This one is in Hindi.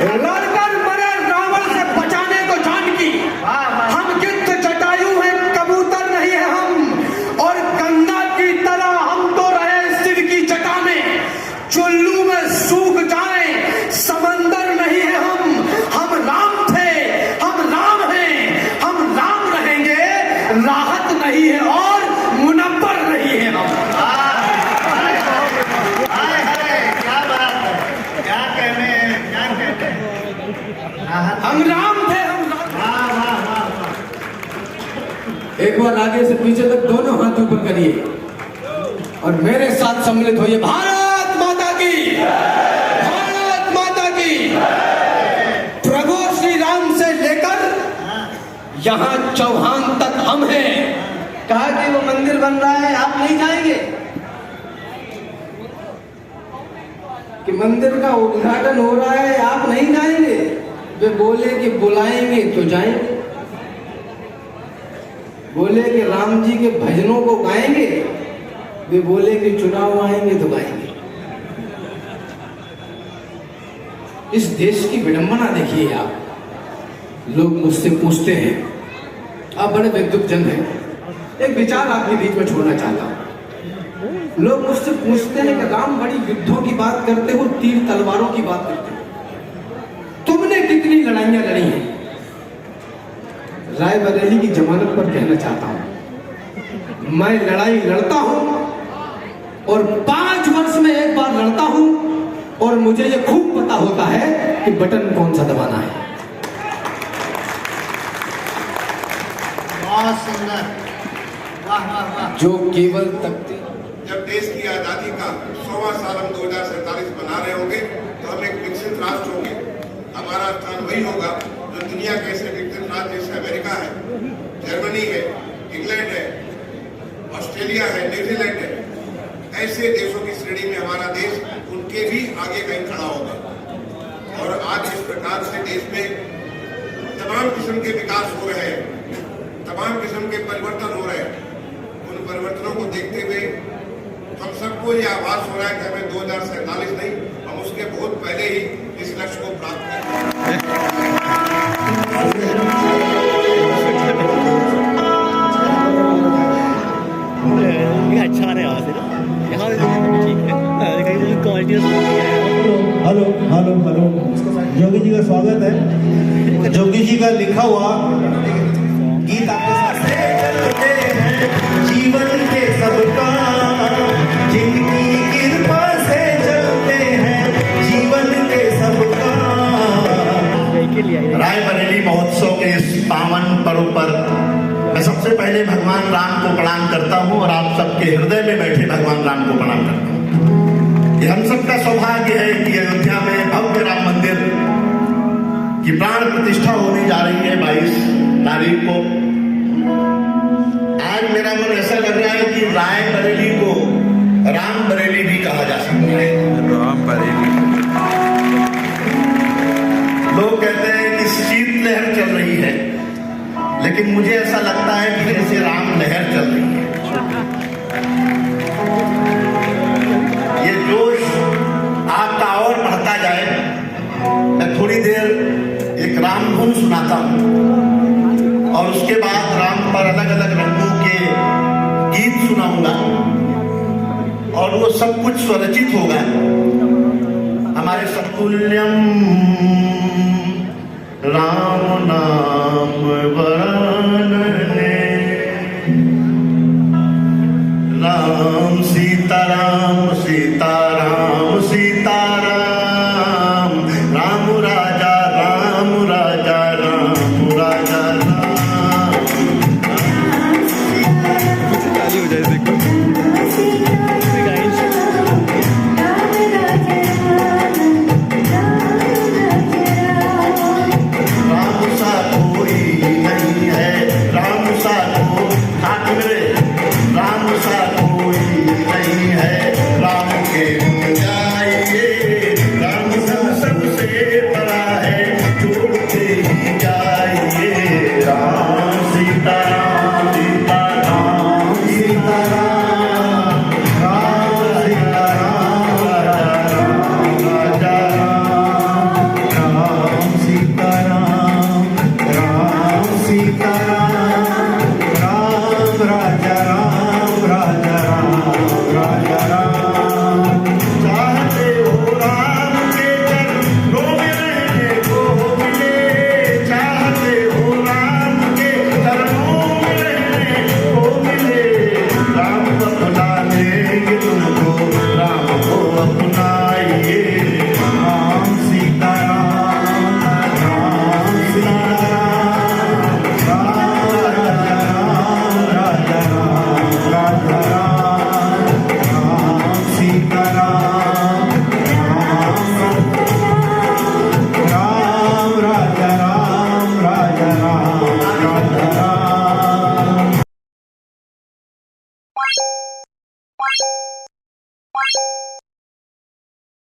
लड़कर मरे रावण से बचाने को जानकी। हम गिद्ध जटायु हैं, कबूतर नहीं है हम। और गंगा की तरह हम तो रहे शिव की जटा में, चुल्लू में सूख जाए समंदर नहीं है हम राम थे, हम राम हैं, हम राम रहेंगे। राहत नहीं है और मुनव्वर नहीं है हम। हम राम थे, हम राम। एक बार आगे से पीछे तक दोनों हाथ ऊपर करिए और मेरे साथ सम्मिलित होइए। भारत माता की, भारत माता की। प्रभु श्री राम से लेकर यहाँ चौहान तक हम हैं। कहा कि वो मंदिर बन रहा है, आप नहीं जाएंगे? कि मंदिर का उद्घाटन हो रहा है, आप नहीं जाएंगे? वे बोले कि बुलाएंगे तो जाएंगे। बोले कि राम जी के भजनों को गाएंगे, वे बोले कि चुनाव आएंगे तो गाएंगे। इस देश की विडंबना देखिए आप। लोग मुझसे पूछते हैं, आप बड़े विद्युत जन हैं, एक विचार आपके बीच में छोड़ना चाहता हूं। लोग मुझसे पूछते हैं कि राम बड़ी युद्धों की बात करते हो, तीर तलवारों की बात करते हो, तुमने कितनी लड़ाइयां लड़ी हैं? रायबरेली की जमानत पर कहना चाहता हूं, मैं लड़ाई लड़ता हूं और 5 वर्ष में एक बार लड़ता हूं और मुझे ये खूब पता होता है कि बटन कौन सा दबाना है। बहुत सुंदर, वाह वाह वाह। जो केवल तकती जब देश की आजादी का 100वां साल हम 2047 मना रहे होंगे तो हम एक विकसित राष्ट्र होंगे। हमारा स्थान वही होगा जो दुनिया के ऐसे विकसित राज्य जैसे अमेरिका है, जर्मनी है, इंग्लैंड है, ऑस्ट्रेलिया है, न्यूजीलैंड है, ऐसे देशों की श्रेणी में हमारा देश उनके भी आगे कहीं खड़ा होगा। और आज इस प्रकार से देश में तमाम किस्म के विकास हो रहे हैं, तमाम किस्म के परिवर्तन हो रहे हैं। उन परिवर्तनों को देखते हुए हम सबको ये आभास हो रहा है कि हमें 2047 नहीं, हम उसके बहुत पहले ही इस लक्ष्य को प्राप्त करें। अच्छा रहा यहाँ से ना, यहाँ ठीक है, quality. Hello hello hello, Jogi ji का स्वागत है। जोगी जी का लिखा हुआ गीत आपके साथ चलते हैं जीवन के सब काम, जिनकी कृपा से चलते हैं जीवन के सब काम। रायबरेली महोत्सव के इस पावन पर्व पर मैं सबसे पहले भगवान राम को प्रणाम करता हूँ और आप सबके हृदय में बैठे भगवान राम को प्रणाम करता हूँ। ये हम सबका सौभाग्य है कि अयोध्या में भव्य राम मंदिर की प्राण प्रतिष्ठा होने जा रही है 22 तारीख को। आज मेरा मन ऐसा लग रहा है कि रायबरेली को राम बरेली भी कहा जा सकता है। राम बरेली। लोग कहते हैं कि शीतलहर चल रही है, लेकिन मुझे ऐसा लगता है कि जैसे राम लहर चल रही है। ये जोश आपका और बढ़ता जाए। मैं थोड़ी देर एक राम धुन सुनाता हूँ और उसके बाद राम पर अलग अलग रंगों के गीत सुनाऊंगा और वो सब कुछ स्वरचित होगा। हमारे सतुल्यम राम नाम वर्णने, राम सीताराम सीता